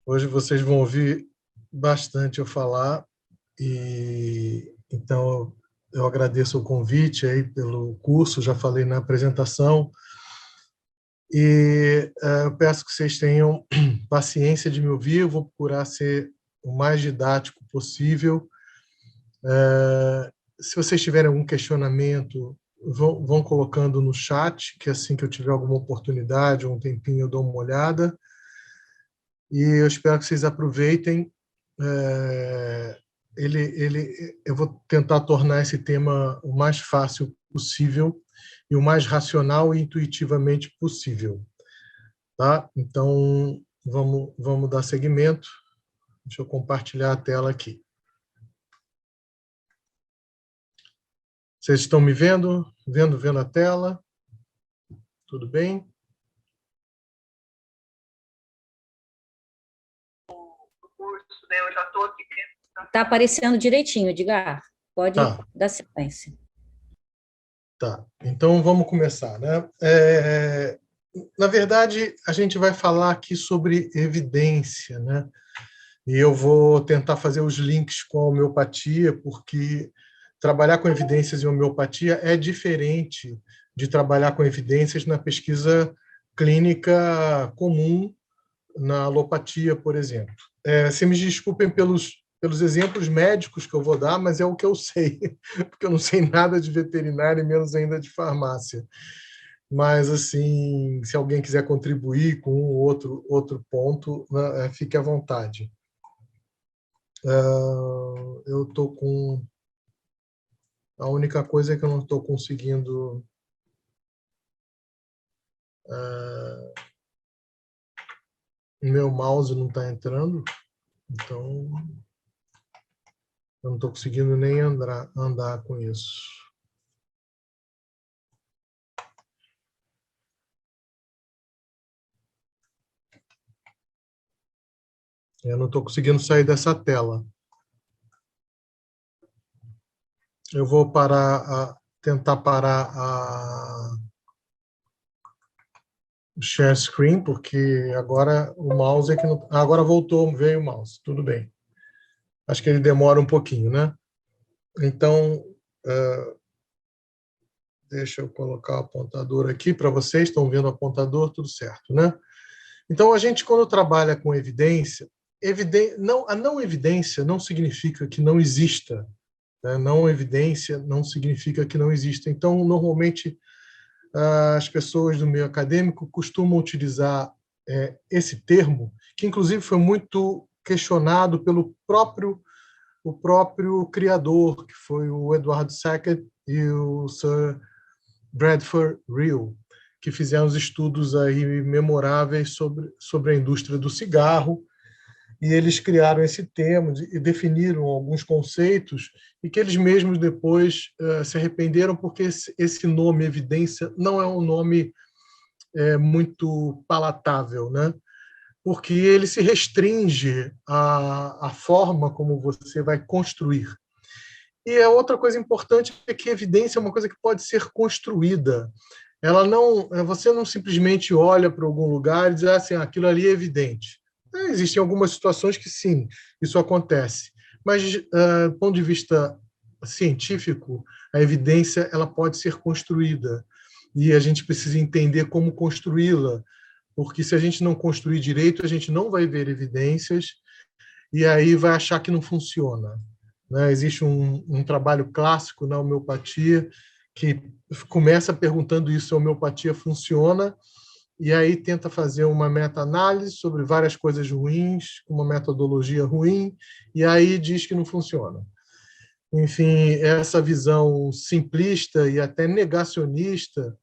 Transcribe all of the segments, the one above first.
Hoje vocês vão ouvir bastante eu falar e então eu agradeço o convite aí pelo curso, já falei na apresentação e eu peço que vocês tenham paciência de me ouvir, eu vou procurar ser o mais didático possível. Se vocês tiverem algum questionamento, vão colocando no chat, que assim que eu tiver alguma oportunidade, um tempinho, eu dou uma olhada. E eu espero que vocês aproveitem. É, eu vou tentar tornar esse tema o mais fácil possível e o mais racional e intuitivamente possível, tá? Então, vamos dar seguimento. Deixa eu compartilhar a tela aqui. Vocês estão me vendo? Vendo a tela? Tudo bem? Eu já estou aqui. Está aparecendo direitinho, Edgar. Pode dar sequência. Tá, então vamos começar, né? Na verdade, a gente vai falar aqui sobre evidência, né? E eu vou tentar fazer os links com a homeopatia, porque trabalhar com evidências em homeopatia é diferente de trabalhar com evidências na pesquisa clínica comum, na alopatia, por exemplo. Se me desculpem pelos exemplos médicos que eu vou dar, mas é o que eu sei, porque eu não sei nada de veterinária e menos ainda de farmácia. Mas, assim, se alguém quiser contribuir com um outro ponto, né, fique à vontade. Eu estou com... A única coisa é que eu não estou conseguindo... meu mouse não está entrando, então eu não estou conseguindo nem andar com isso. Eu não estou conseguindo sair dessa tela. Eu vou tentar parar o share screen, porque agora o mouse é que não... Agora voltou, veio o mouse, tudo bem. Acho que ele demora um pouquinho, né? Então, deixa eu colocar o apontador aqui para vocês. Estão vendo o apontador? Tudo certo, né? Então, a gente, quando trabalha com evidência, a não evidência não significa que não exista. Né? Não evidência não significa que não exista. Então, normalmente, as pessoas do meio acadêmico costumam utilizar esse termo, que inclusive foi muito questionado pelo o próprio criador, que foi o Edward Sackett e o Sir Bradford Real, que fizeram os estudos aí memoráveis sobre a indústria do cigarro, e eles criaram esse termo e definiram alguns conceitos e que eles mesmos depois se arrependeram porque esse nome evidência não é um nome muito palatável, né? Porque ele se restringe à forma como você vai construir. E a outra coisa importante é que evidência é uma coisa que pode ser construída. Ela não, você não simplesmente olha para algum lugar e diz assim, aquilo ali é evidente. Existem algumas situações que sim, isso acontece. Mas, do ponto de vista científico, a evidência ela pode ser construída. E a gente precisa entender como construí-la, porque se a gente não construir direito, a gente não vai ver evidências e aí vai achar que não funciona. Né? Existe um trabalho clássico na homeopatia que começa perguntando isso se a homeopatia funciona e aí tenta fazer uma meta-análise sobre várias coisas ruins, uma metodologia ruim, e aí diz que não funciona. Enfim, essa visão simplista e até negacionista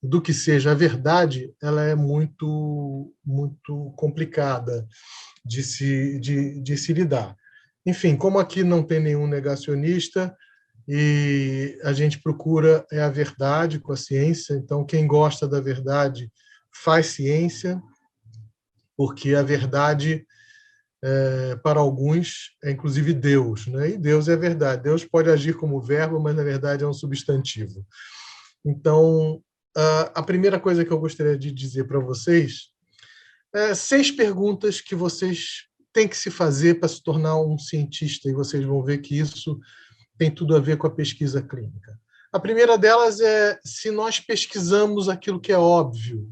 do que seja a verdade, ela é muito complicada de se lidar. Enfim, como aqui não tem nenhum negacionista e a gente procura a verdade com a ciência, então quem gosta da verdade faz ciência, porque a verdade, para alguns, é inclusive Deus, né? E Deus é verdade. Deus pode agir como verbo, mas na verdade é um substantivo. Então, a primeira coisa que eu gostaria de dizer para vocês 6 perguntas que vocês têm que se fazer para se tornar um cientista, e vocês vão ver que isso tem tudo a ver com a pesquisa clínica. A primeira delas é se nós pesquisamos aquilo que é óbvio.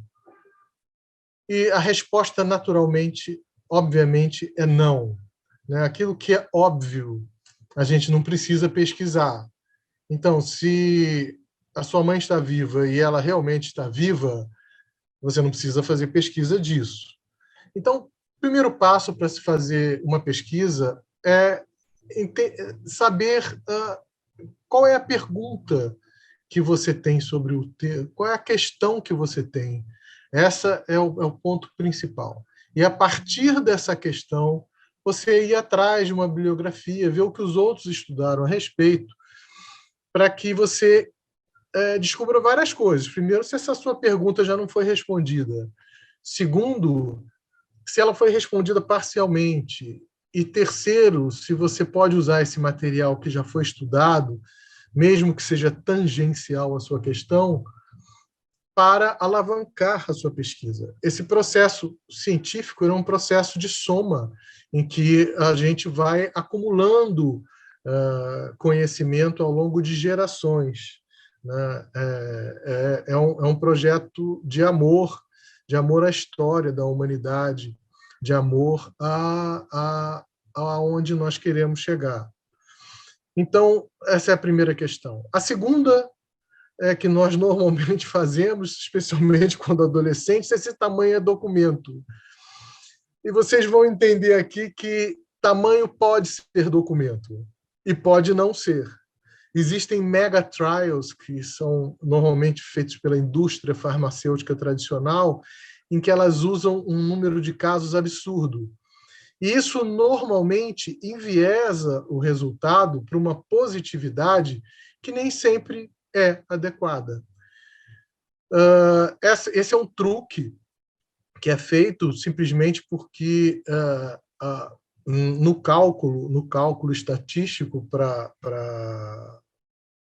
E a resposta, naturalmente, obviamente, é não. Aquilo que é óbvio, a gente não precisa pesquisar. Então, se a sua mãe está viva e ela realmente está viva, você não precisa fazer pesquisa disso. Então, o primeiro passo para se fazer uma pesquisa é saber qual é a pergunta que você tem sobre o tema, qual é a questão que você tem. Essa é o ponto principal. E, a partir dessa questão, você ir atrás de uma bibliografia, ver o que os outros estudaram a respeito, para que você descubra várias coisas. Primeiro, se essa sua pergunta já não foi respondida. Segundo, se ela foi respondida parcialmente. E terceiro, se você pode usar esse material que já foi estudado, mesmo que seja tangencial à sua questão, para alavancar a sua pesquisa. Esse processo científico é um processo de soma, em que a gente vai acumulando conhecimento ao longo de gerações. Né? É um projeto de amor à história da humanidade, de amor aonde nós queremos chegar. Então, essa é a primeira questão. A segunda que nós normalmente fazemos, especialmente quando adolescentes, esse tamanho é documento. E vocês vão entender aqui que tamanho pode ser documento e pode não ser. Existem mega trials que são normalmente feitos pela indústria farmacêutica tradicional, em que elas usam um número de casos absurdo. E isso normalmente enviesa o resultado para uma positividade que nem sempre é adequada. Esse é um truque que é feito simplesmente porque no cálculo estatístico para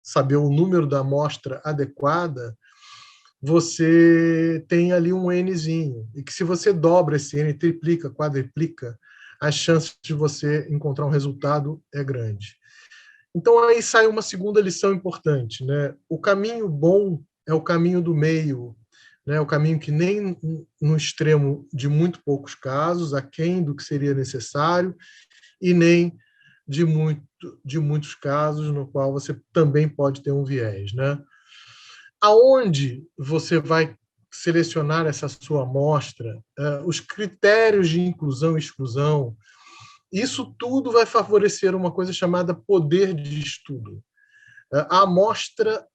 saber o número da amostra adequada, você tem ali um Nzinho, e que se você dobra esse N, triplica, quadriplica, as chances de você encontrar um resultado é grande. Então, aí sai uma segunda lição importante. Né? O caminho bom é o caminho do meio, né? O caminho que nem no extremo de muito poucos casos, aquém do que seria necessário, e nem de muitos casos no qual você também pode ter um viés. Né? Aonde você vai selecionar essa sua amostra, os critérios de inclusão e exclusão, isso tudo vai favorecer uma coisa chamada poder de estudo. A amostra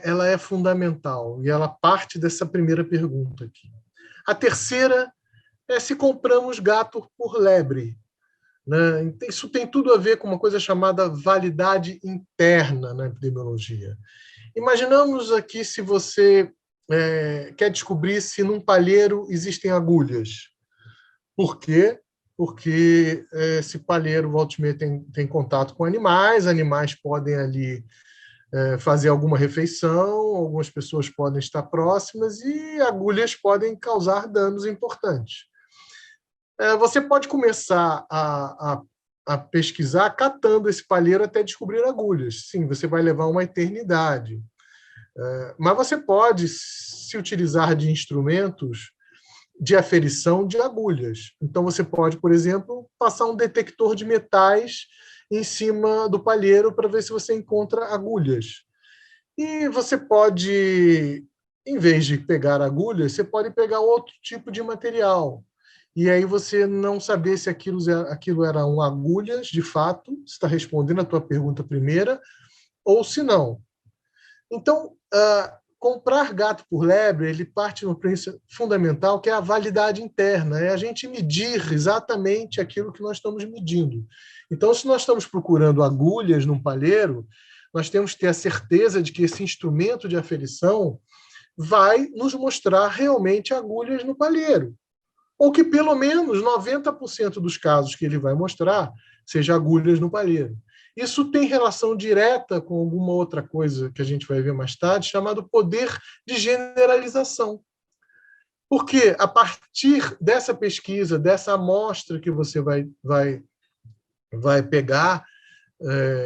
ela é fundamental e ela parte dessa primeira pergunta aqui. A terceira é se compramos gato por lebre. Né? Isso tem tudo a ver com uma coisa chamada validade interna na epidemiologia. Imaginamos aqui se você quer descobrir se num palheiro existem agulhas. Por quê? Porque esse palheiro, volta e meia, tem contato com animais podem ali fazer alguma refeição, algumas pessoas podem estar próximas e agulhas podem causar danos importantes. Você pode começar a pesquisar catando esse palheiro até descobrir agulhas. Sim, você vai levar uma eternidade. Mas você pode se utilizar de instrumentos de aferição de agulhas. Então, você pode, por exemplo, passar um detector de metais em cima do palheiro para ver se você encontra agulhas. E você pode, em vez de pegar agulhas, você pode pegar outro tipo de material. E aí você não saber se aquilo eram agulhas, de fato, se está respondendo a tua pergunta primeira, ou se não. Então, comprar gato por lebre, ele parte de uma premissa fundamental, que é a validade interna, é a gente medir exatamente aquilo que nós estamos medindo. Então, se nós estamos procurando agulhas num palheiro, nós temos que ter a certeza de que esse instrumento de aferição vai nos mostrar realmente agulhas no palheiro. Ou que pelo menos 90% dos casos que ele vai mostrar seja agulhas no palheiro. Isso tem relação direta com alguma outra coisa que a gente vai ver mais tarde, chamado poder de generalização. Porque a partir dessa pesquisa, dessa amostra que você vai pegar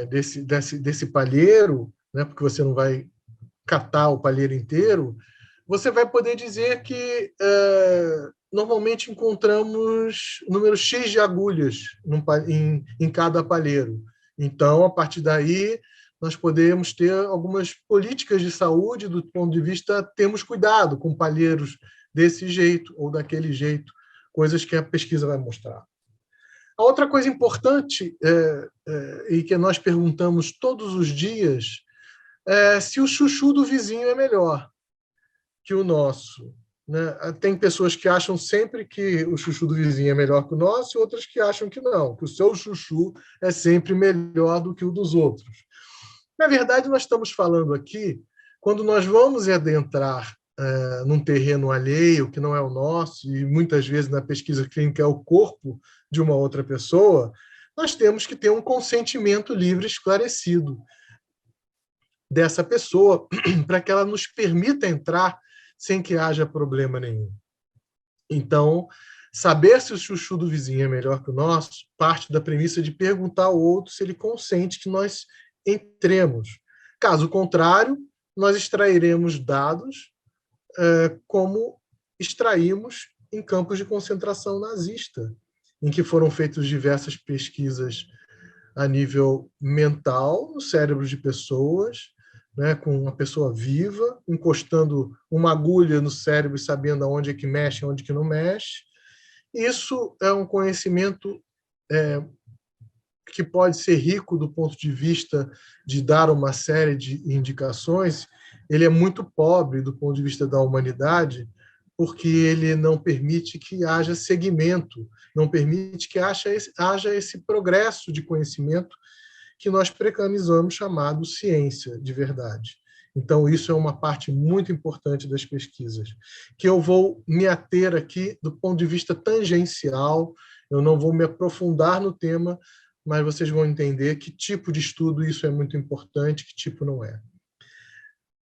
desse palheiro, né, porque você não vai catar o palheiro inteiro, você vai poder dizer que normalmente encontramos número X de agulhas em cada palheiro. Então, a partir daí, nós podemos ter algumas políticas de saúde do ponto de vista, temos cuidado com palheiros desse jeito ou daquele jeito, coisas que a pesquisa vai mostrar. A outra coisa importante e que nós perguntamos todos os dias é se o chuchu do vizinho é melhor que o nosso. Né? Tem pessoas que acham sempre que o chuchu do vizinho é melhor que o nosso e outras que acham que não, que o seu chuchu é sempre melhor do que o dos outros. Na verdade, nós estamos falando aqui, quando nós vamos adentrar num terreno alheio, que não é o nosso, e muitas vezes na pesquisa clínica é o corpo de uma outra pessoa, nós temos que ter um consentimento livre esclarecido dessa pessoa para que ela nos permita entrar sem que haja problema nenhum. Então, saber se o chuchu do vizinho é melhor que o nosso parte da premissa de perguntar ao outro se ele consente que nós entremos. Caso contrário, nós extrairemos dados como extraímos em campos de concentração nazista, em que foram feitas diversas pesquisas a nível mental, no cérebro de pessoas, né, com uma pessoa viva, encostando uma agulha no cérebro e sabendo aonde é que mexe, aonde que não mexe. Isso é um conhecimento que pode ser rico do ponto de vista de dar uma série de indicações. Ele é muito pobre do ponto de vista da humanidade, porque ele não permite que haja segmento, não permite que haja esse progresso de conhecimento que nós preconizamos chamado ciência de verdade. Então, isso é uma parte muito importante das pesquisas, que eu vou me ater aqui do ponto de vista tangencial, eu não vou me aprofundar no tema, mas vocês vão entender que tipo de estudo isso é muito importante, que tipo não é.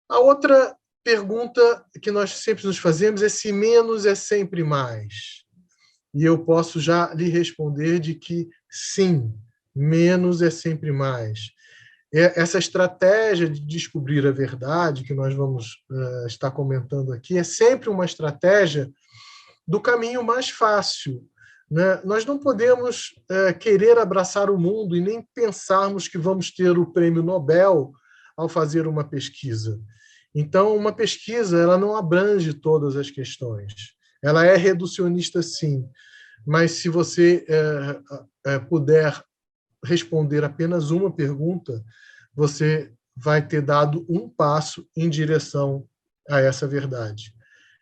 A outra pergunta que nós sempre nos fazemos é se menos é sempre mais. E eu posso já lhe responder de que sim, menos é sempre mais. Essa estratégia de descobrir a verdade que nós vamos estar comentando aqui é sempre uma estratégia do caminho mais fácil. Né? Nós não podemos querer abraçar o mundo e nem pensarmos que vamos ter o prêmio Nobel ao fazer uma pesquisa. Então, uma pesquisa ela não abrange todas as questões. Ela é reducionista, sim, mas se você puder responder apenas uma pergunta, você vai ter dado um passo em direção a essa verdade.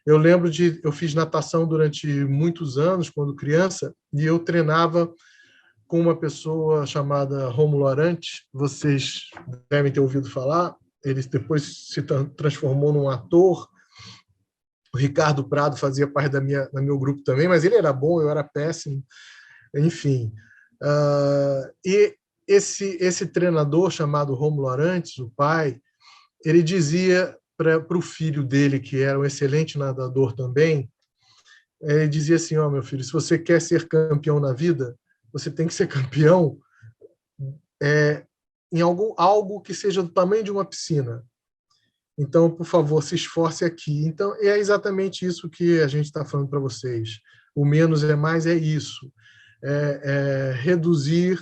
Eu lembro eu fiz natação durante muitos anos, quando criança, e eu treinava com uma pessoa chamada Rômulo Arantes, vocês devem ter ouvido falar, ele depois se transformou num ator, o Ricardo Prado fazia parte do meu grupo também, mas ele era bom, eu era péssimo, enfim. E esse treinador chamado Rômulo Arantes, o pai, ele dizia para o filho dele, que era um excelente nadador também, ele dizia assim, meu filho, se você quer ser campeão na vida, você tem que ser campeão em algo que seja do tamanho de uma piscina. Então, por favor, se esforce aqui. Então, é exatamente isso que a gente está falando para vocês. O menos é mais é isso. Reduzir,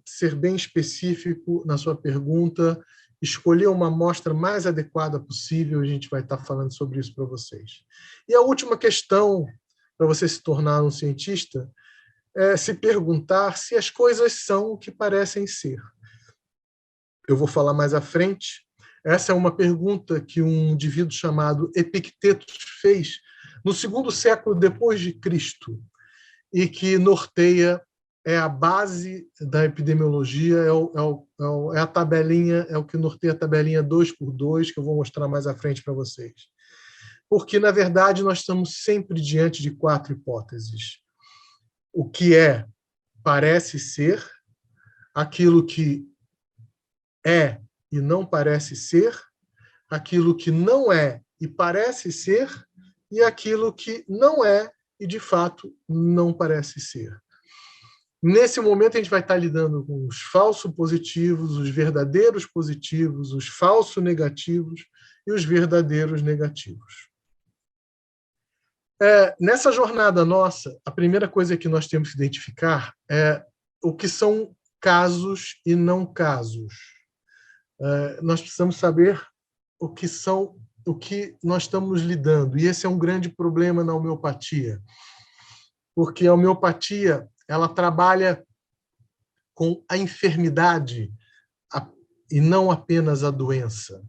ser bem específico na sua pergunta, escolher uma amostra mais adequada possível, a gente vai estar falando sobre isso para vocês. E a última questão para você se tornar um cientista é se perguntar se as coisas são o que parecem ser. Eu vou falar mais à frente. Essa é uma pergunta que um indivíduo chamado Epictetus fez no 2º século depois de Cristo e que norteia a base da epidemiologia, é a tabelinha, é o que norteia a tabelinha 2x2, que eu vou mostrar mais à frente para vocês. Porque, na verdade, nós estamos sempre diante de 4 hipóteses. O que parece ser, aquilo que é e não parece ser, aquilo que não é e parece ser, e aquilo que não é e, de fato, não parece ser. Nesse momento, a gente vai estar lidando com os falsos positivos, os verdadeiros positivos, os falsos negativos e os verdadeiros negativos. Nessa jornada nossa, a primeira coisa que nós temos que identificar é o que são casos e não casos. Nós precisamos saber o que nós estamos lidando, e esse é um grande problema na homeopatia, porque a homeopatia ela trabalha com a enfermidade e não apenas a doença.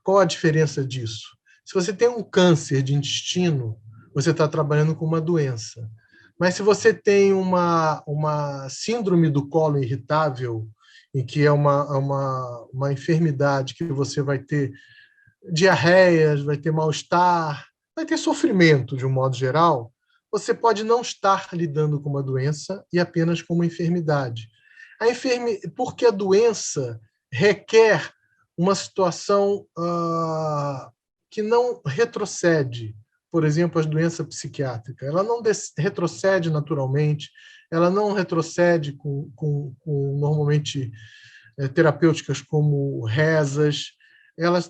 Qual a diferença disso? Se você tem um câncer de intestino, você está trabalhando com uma doença. Mas se você tem uma síndrome do colo irritável, em que é uma enfermidade que você vai ter diarreias, vai ter mal-estar, vai ter sofrimento de um modo geral, você pode não estar lidando com uma doença e apenas com uma enfermidade. Porque a doença requer uma situação que não retrocede. Por exemplo, a doença psiquiátrica. Ela não retrocede naturalmente, ela não retrocede com normalmente terapêuticas como rezas.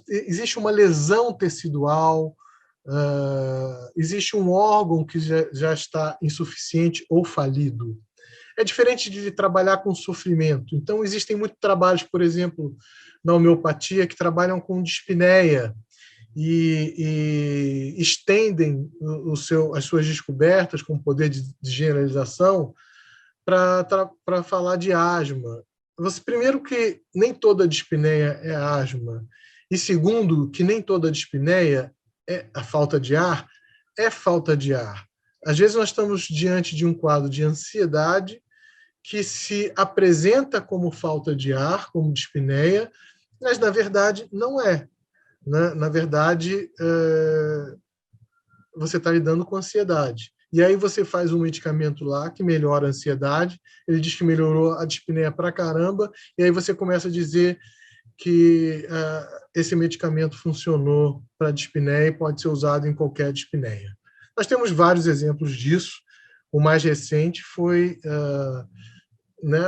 Existe uma lesão tecidual, existe um órgão que já está insuficiente ou falido. É diferente de trabalhar com sofrimento. Então, existem muitos trabalhos, por exemplo, na homeopatia, que trabalham com dispneia e estendem as suas descobertas com poder de generalização para falar de asma. Primeiro, que nem toda dispneia é asma. E segundo, que nem toda dispneia é a falta de ar, é falta de ar. Às vezes nós estamos diante de um quadro de ansiedade que se apresenta como falta de ar, como dispneia, mas, na verdade, não é. Na verdade, você está lidando com ansiedade. E aí você faz um medicamento lá que melhora a ansiedade, ele diz que melhorou a dispneia pra caramba, e aí você começa a dizer que esse medicamento funcionou para a dispneia e pode ser usado em qualquer dispneia. Nós temos vários exemplos disso. O mais recente foi...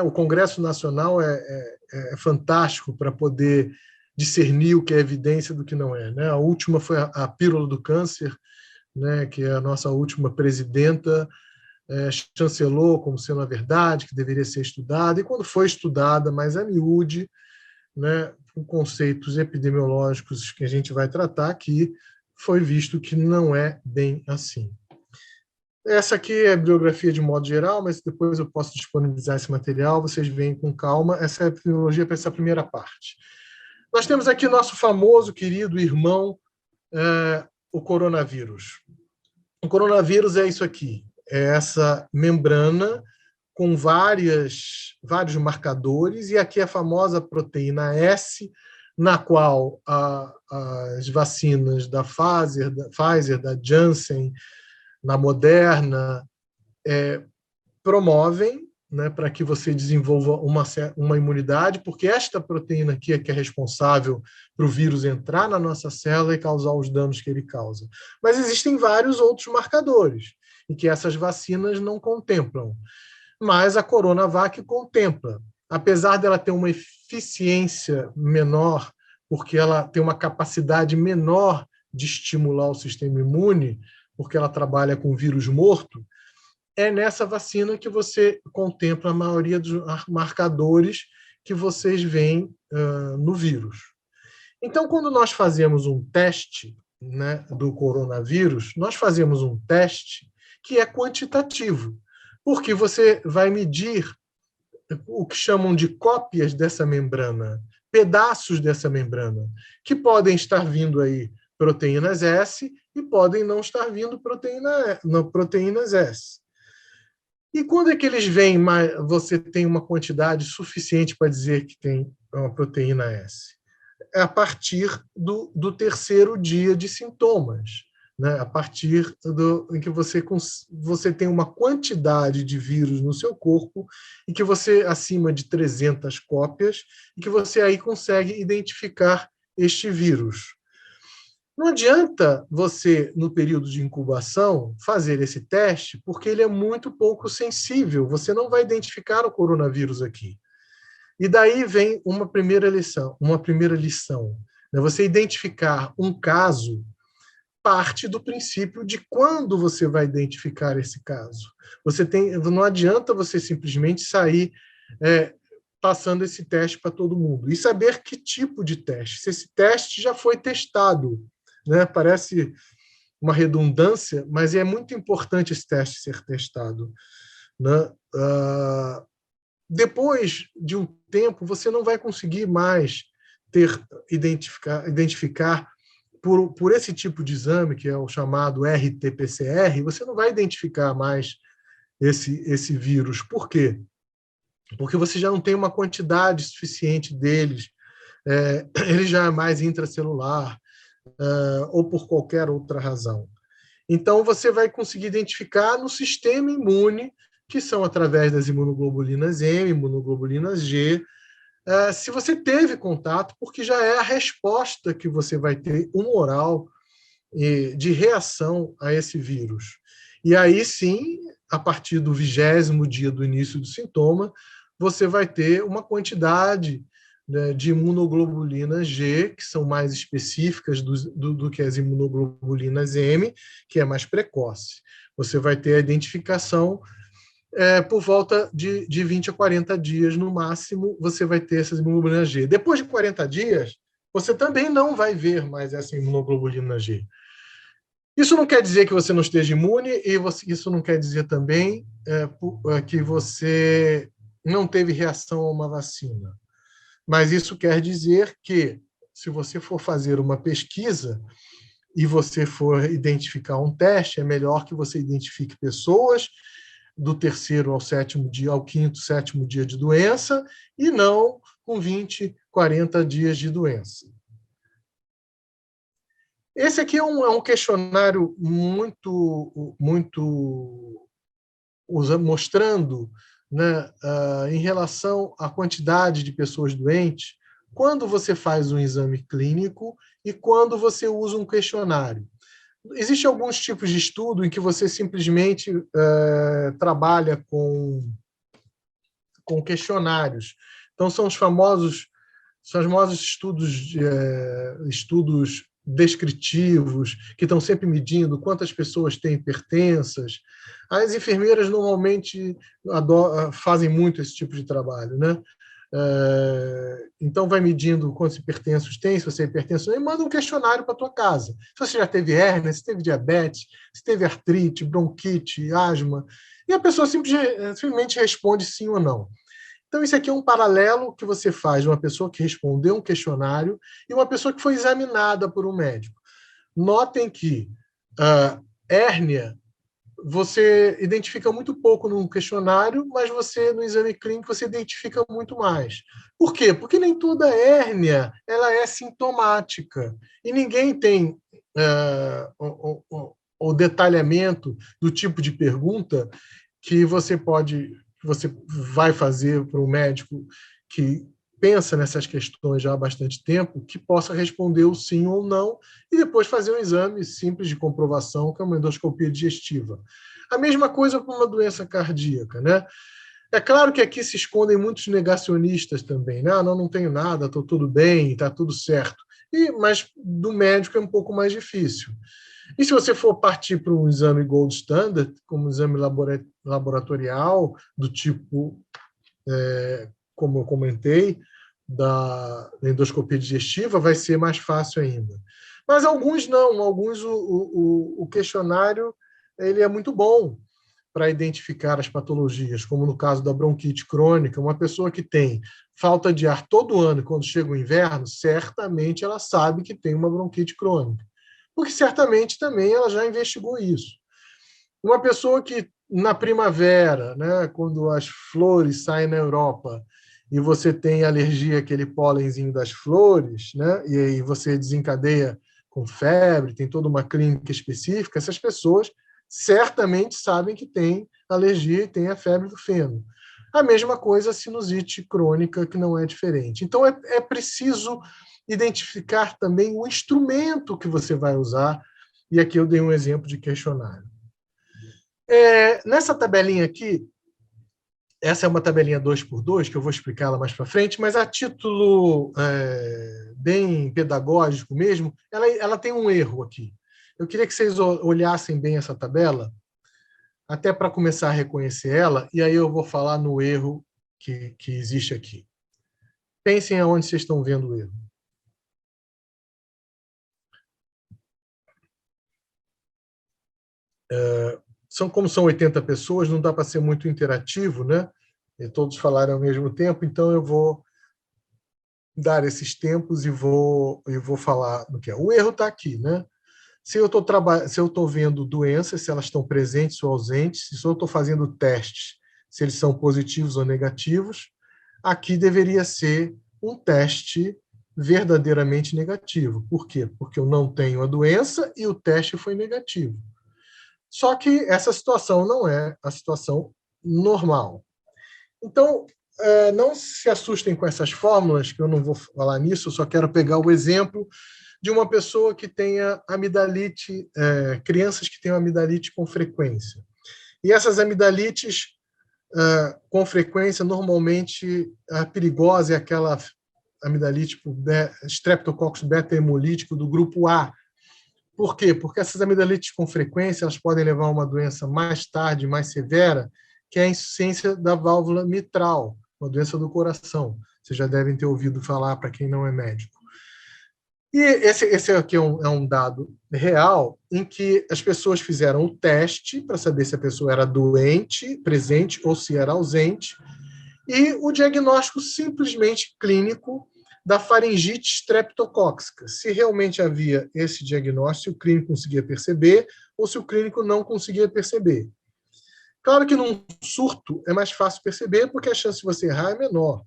o Congresso Nacional é fantástico para poder discernir o que é evidência do que não é. Né? A última foi a Pílula do Câncer, né, que é a nossa última presidenta chancelou como sendo a verdade, que deveria ser estudada, e quando foi estudada, mas a miúde, né, com conceitos epidemiológicos que a gente vai tratar aqui, foi visto que não é bem assim. Essa aqui é a bibliografia de modo geral, mas depois eu posso disponibilizar esse material, vocês veem com calma. Essa é a epidemiologia para essa primeira parte. Nós temos aqui nosso famoso, querido irmão, o coronavírus. O coronavírus é isso aqui, é essa membrana com vários marcadores, e aqui a famosa proteína S, na qual as vacinas da Pfizer, da Janssen, na Moderna, promovem, né, para que você desenvolva uma imunidade, porque esta proteína aqui é que é responsável para o vírus entrar na nossa célula e causar os danos que ele causa. Mas existem vários outros marcadores, e que essas vacinas não contemplam. Mas a Coronavac contempla. Apesar dela ter uma eficiência menor, porque ela tem uma capacidade menor de estimular o sistema imune, porque ela trabalha com vírus morto, é nessa vacina que você contempla a maioria dos marcadores que vocês veem no vírus. Então, quando nós fazemos um teste, né, do coronavírus, nós fazemos um teste que é quantitativo, porque você vai medir o que chamam de cópias dessa membrana, pedaços dessa membrana, que podem estar vindo aí proteínas S e podem não estar vindo proteínas S. E quando é que eles vêm, você tem uma quantidade suficiente para dizer que tem uma proteína S? É a partir do terceiro dia de sintomas, né? A partir em que você tem uma quantidade de vírus no seu corpo e que você, acima de 300 cópias, e que você aí consegue identificar este vírus. Não adianta você, no período de incubação, fazer esse teste, porque ele é muito pouco sensível. Você não vai identificar o coronavírus aqui. E daí vem uma primeira lição. Né? Você identificar um caso parte do princípio de quando você vai identificar esse caso. Não adianta você simplesmente sair passando esse teste para todo mundo e saber que tipo de teste. Se esse teste já foi testado, né? Parece uma redundância, mas é muito importante esse teste ser testado, né? Depois de um tempo, você não vai conseguir mais identificar por esse tipo de exame, que é o chamado RT-PCR, você não vai identificar mais esse vírus. Por quê? Porque você já não tem uma quantidade suficiente deles, ele já é mais intracelular, ou por qualquer outra razão. Então, você vai conseguir identificar no sistema imune, que são através das imunoglobulinas M, imunoglobulinas G, se você teve contato, porque já é a resposta que você vai ter humoral de reação a esse vírus. E aí sim, a partir do 20º dia do início do sintoma, você vai ter uma quantidade, né, de imunoglobulinas G, que são mais específicas do que as imunoglobulinas M, que é mais precoce. Você vai ter a identificação por volta de 20 a 40 dias, no máximo, você vai ter essas imunoglobulinas G. Depois de 40 dias, você também não vai ver mais essa imunoglobulina G. Isso não quer dizer que você não esteja imune, e isso não quer dizer também que você não teve reação a uma vacina. Mas isso quer dizer que, se você for fazer uma pesquisa e você for identificar um teste, é melhor que você identifique pessoas do 3º ao 7º dia, ao 5º, 7º dia de doença, e não com 20, 40 dias de doença. Esse aqui é um questionário muito mostrando, né, em relação à quantidade de pessoas doentes, quando você faz um exame clínico e quando você usa um questionário. Existem alguns tipos de estudo em que você simplesmente trabalha com questionários. Então, são os famosos estudos descritivos, que estão sempre medindo quantas pessoas têm hipertensas. As enfermeiras normalmente fazem muito esse tipo de trabalho, né? Então, vai medindo quantos hipertensos tem, se você é hipertenso, e manda um questionário para a tua casa. Se você já teve hérnia, se teve diabetes, se teve artrite, bronquite, asma, e a pessoa simplesmente responde sim ou não. Então, isso aqui é um paralelo que você faz de uma pessoa que respondeu um questionário e uma pessoa que foi examinada por um médico. Notem que hérnia você identifica muito pouco no questionário, mas no exame clínico, você identifica muito mais. Por quê? Porque nem toda hérnia ela é sintomática. E ninguém tem o detalhamento do tipo de pergunta que você vai fazer para um médico que pensa nessas questões já há bastante tempo, que possa responder o sim ou não, e depois fazer um exame simples de comprovação, que é uma endoscopia digestiva. A mesma coisa para uma doença cardíaca, né? É claro que aqui se escondem muitos negacionistas também, né? Não tenho nada, estou tudo bem, está tudo certo. Mas do médico é um pouco mais difícil. E se você for partir para um exame gold standard, como um exame laboratorial, do tipo, como eu comentei, da endoscopia digestiva, vai ser mais fácil ainda. Mas alguns não, alguns o questionário ele é muito bom para identificar as patologias, como no caso da bronquite crônica. Uma pessoa que tem falta de ar todo ano, quando chega o inverno, certamente ela sabe que tem uma bronquite crônica, porque certamente também ela já investigou isso. Uma pessoa que na primavera, né, quando as flores saem na Europa, e você tem alergia àquele pólenzinho das flores, né, e aí você desencadeia com febre, tem toda uma clínica específica, essas pessoas certamente sabem que tem alergia e tem a febre do feno. A mesma coisa a sinusite crônica, que não é diferente. Então, é preciso identificar também o instrumento que você vai usar, e aqui eu dei um exemplo de questionário. Nessa tabelinha aqui, essa é uma tabelinha 2x2, que eu vou explicá-la mais para frente, mas a título bem pedagógico mesmo, ela tem um erro aqui. Eu queria que vocês olhassem bem essa tabela, até para começar a reconhecer ela, e aí eu vou falar no erro que existe aqui. Pensem aonde vocês estão vendo o erro. Como são 80 pessoas, não dá para ser muito interativo, né? E todos falarem ao mesmo tempo, então eu vou dar esses tempos e vou falar no que é. O erro está aqui, né? Se eu estou vendo doenças, se elas estão presentes ou ausentes, se eu estou fazendo testes, se eles são positivos ou negativos, aqui deveria ser um teste verdadeiramente negativo. Por quê? Porque eu não tenho a doença e o teste foi negativo. Só que essa situação não é a situação normal. Então, não se assustem com essas fórmulas, que eu não vou falar nisso, eu só quero pegar o exemplo de uma pessoa que tenha amidalite, crianças que tenham amidalite com frequência. E essas amidalites com frequência, normalmente, a perigosa é aquela amidalite por Streptococcus beta-hemolítico do grupo A. Por quê? Porque essas amidalites com frequência elas podem levar a uma doença mais tarde, mais severa, que é a insuficiência da válvula mitral, uma doença do coração. Vocês já devem ter ouvido falar, para quem não é médico. E esse aqui é um dado real, em que as pessoas fizeram o teste para saber se a pessoa era doente, presente, ou se era ausente, e o diagnóstico simplesmente clínico da faringite streptocóxica. Se realmente havia esse diagnóstico, se o clínico conseguia perceber, ou se o clínico não conseguia perceber. Claro que num surto é mais fácil perceber, porque a chance de você errar é menor.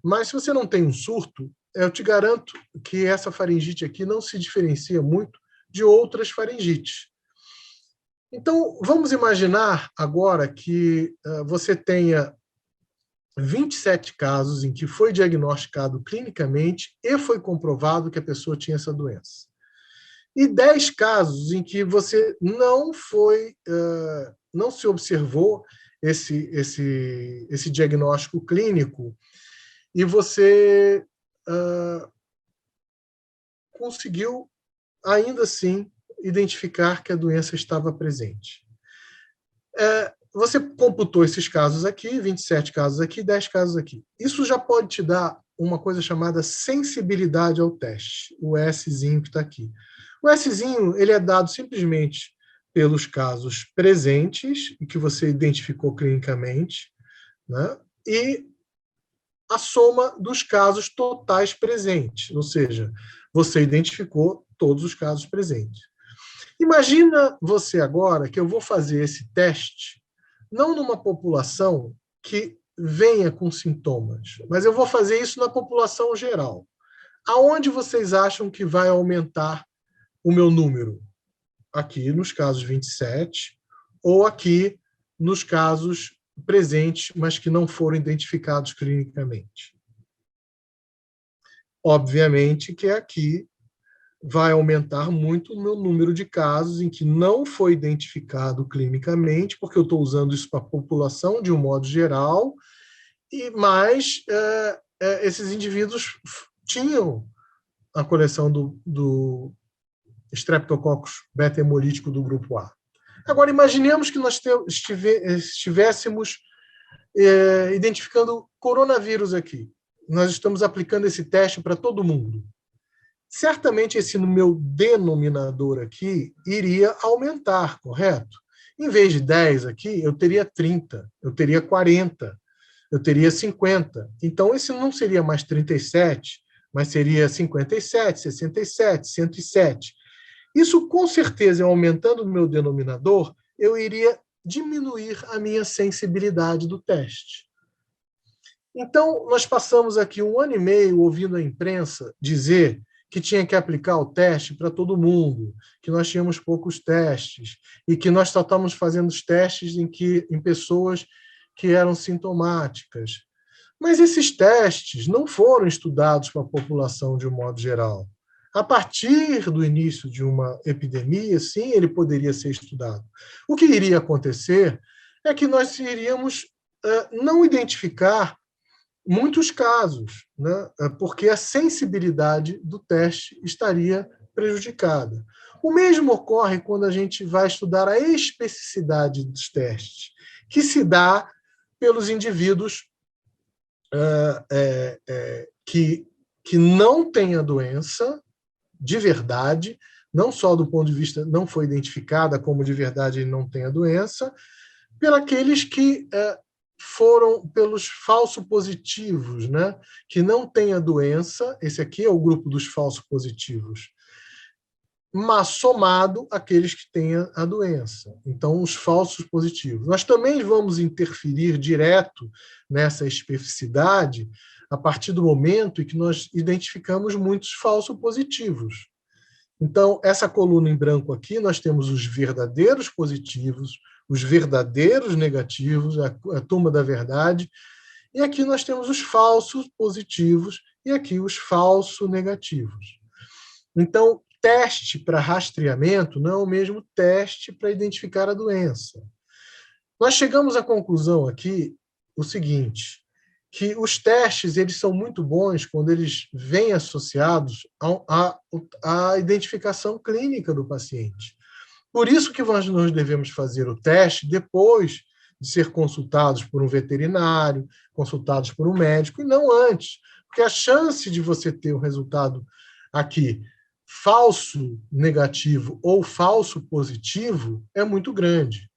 Mas se você não tem um surto, eu te garanto que essa faringite aqui não se diferencia muito de outras faringites. Então, vamos imaginar agora que você tenha 27 casos em que foi diagnosticado clinicamente e foi comprovado que a pessoa tinha essa doença. E 10 casos em que você não se observou esse diagnóstico clínico e você conseguiu, ainda assim, identificar que a doença estava presente. Você computou esses casos aqui, 27 casos aqui, 10 casos aqui. Isso já pode te dar uma coisa chamada sensibilidade ao teste, o Szinho que está aqui. O Szinho ele é dado simplesmente pelos casos presentes, que você identificou clinicamente, né? E a soma dos casos totais presentes, ou seja, você identificou todos os casos presentes. Imagina você agora que eu vou fazer esse teste não numa população que venha com sintomas, mas eu vou fazer isso na população geral. Aonde vocês acham que vai aumentar o meu número? Aqui nos casos 27 ou aqui nos casos presentes, mas que não foram identificados clinicamente. Obviamente que aqui vai aumentar muito o meu número de casos em que não foi identificado clinicamente, porque eu estou usando isso para a população de um modo geral, mas esses indivíduos tinham a coleção do Streptococcus beta-hemolítico do grupo A. Agora, imaginemos que nós estivéssemos identificando coronavírus aqui. Nós estamos aplicando esse teste para todo mundo. Certamente esse meu denominador aqui iria aumentar, correto? Em vez de 10 aqui, eu teria 30, eu teria 40, eu teria 50. Então, esse não seria mais 37, mas seria 57, 67, 107. Isso, com certeza, aumentando o meu denominador, eu iria diminuir a minha sensibilidade do teste. Então, nós passamos aqui 1 ano e meio ouvindo a imprensa dizer que tinha que aplicar o teste para todo mundo, que nós tínhamos poucos testes, e que nós só estamos fazendo os testes em pessoas que eram sintomáticas. Mas esses testes não foram estudados para a população de um modo geral. A partir do início de uma epidemia, sim, ele poderia ser estudado. O que iria acontecer é que nós iríamos não identificar muitos casos, né? Porque a sensibilidade do teste estaria prejudicada. O mesmo ocorre quando a gente vai estudar a especificidade dos testes, que se dá pelos indivíduos que não têm a doença de verdade, não só do ponto de vista, não foi identificada como de verdade ele não tem a doença, pelos que foram pelos falsos positivos, né? Que não têm a doença, esse aqui é o grupo dos falsos positivos, mas somado àqueles que têm a doença. Então, os falsos positivos. Nós também vamos interferir direto nessa especificidade a partir do momento em que nós identificamos muitos falsos positivos. Então, essa coluna em branco aqui, nós temos os verdadeiros positivos, os verdadeiros negativos, a turma da verdade, e aqui nós temos os falsos positivos e aqui os falsos negativos. Então, teste para rastreamento não é o mesmo teste para identificar a doença. Nós chegamos à conclusão aqui o seguinte, que os testes eles são muito bons quando eles vêm associados à identificação clínica do paciente. Por isso que nós devemos fazer o teste depois de ser consultados por um veterinário, consultados por um médico, e não antes, porque a chance de você ter um resultado aqui falso negativo ou falso positivo é muito grande.